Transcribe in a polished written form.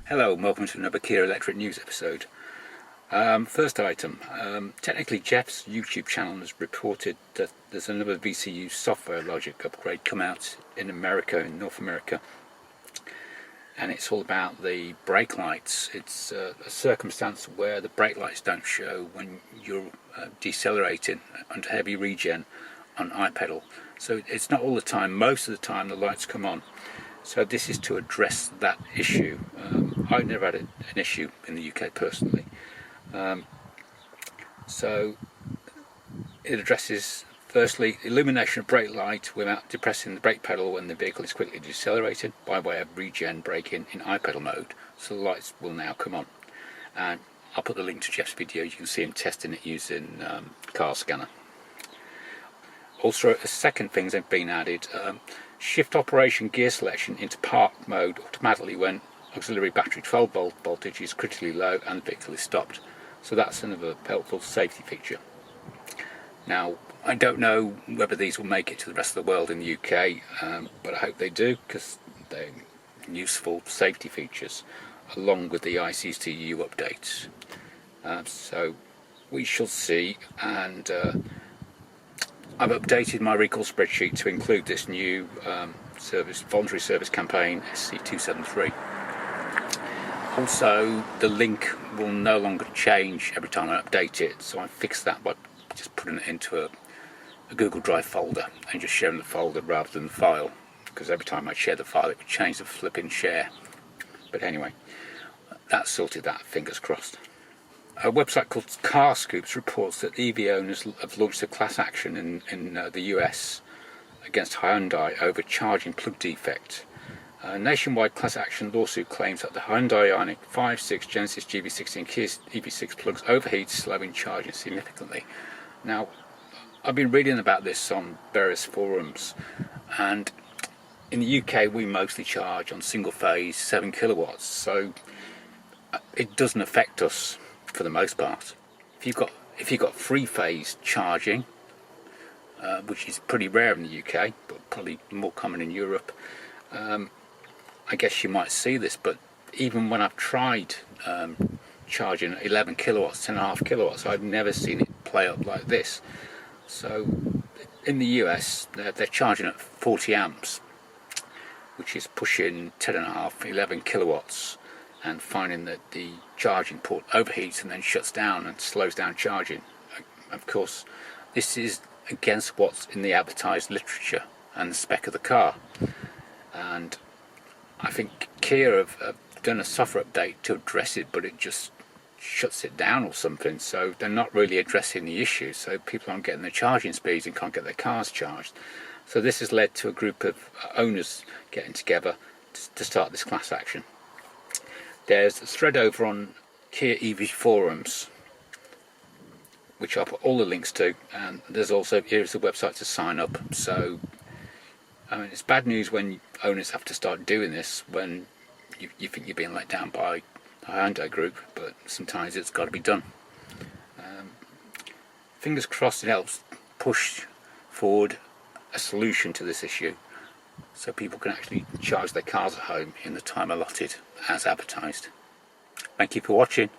Hello and welcome to another Kia Electric News episode. First item, TechicallyJeff's YouTube channel has reported that there's another VCU software logic upgrade come out in America, in North America, and it's all about the brake lights. It's a circumstance where the brake lights don't show when you're decelerating under heavy regen on iPedal. So it's not all the time, most of the time the lights come on. So this is to address that issue. I've never had an issue in the UK personally. So it addresses, firstly, illumination of brake light without depressing the brake pedal when the vehicle is quickly decelerated by way of regen braking in iPedal mode. So the lights will now come on. And I'll put the link to Jeff's video. You can see him testing it using car scanner. Also, a second thing that's been added, shift operation gear selection into park mode automatically when auxiliary battery 12 volt voltage is critically low and the vehicle is stopped. So that's another helpful safety feature. Now, I don't know whether these will make it to the rest of the world in the UK, but I hope they do, because they're useful safety features along with the ICCU updates. So we shall see, and I've updated my recall spreadsheet to include this new voluntary service campaign SC273. Also, the link will no longer change every time I update it, so I fixed that by just putting it into a Google Drive folder and just sharing the folder rather than the file, because every time I share the file it would change the flipping share. But anyway, that sorted that, fingers crossed. A website called Car Scoops reports that EV owners have launched a class action in the US against Hyundai over charging plug defect. A nationwide class action lawsuit claims that the Hyundai Ioniq 5.6 Genesis GV60 and Kia EV6 plugs overheat, slowing charging significantly. Now, I've been reading about this on various forums, and in the UK we mostly charge on single phase 7 kilowatts, so it doesn't affect us for the most part. If you've got three-phase charging, which is pretty rare in the UK but probably more common in Europe, I guess you might see this, but even when I've tried charging 11 kilowatts, 10.5 kilowatts, I've never seen it play up like this. So in the US they're charging at 40 amps, which is pushing 10.5, 11 kilowatts, and finding that the charging port overheats and then shuts down and slows down charging. Of course, this is against what's in the advertised literature and the spec of the car. And I think Kia have done a software update to address it, but it just shuts it down or something. So they're not really addressing the issue. So people aren't getting their charging speeds and can't get their cars charged. So this has led to a group of owners getting together to start this class action. There's a thread over on KiaEVforums, which I'll put all the links to, and there's also, here's the website to sign up. So, I mean, it's bad news when owners have to start doing this when you think you're being let down by the Hyundai Group, but sometimes it's got to be done. Fingers crossed it helps push forward a solution to this issue, so people can actually charge their cars at home in the time allotted as advertised. Thank you for watching.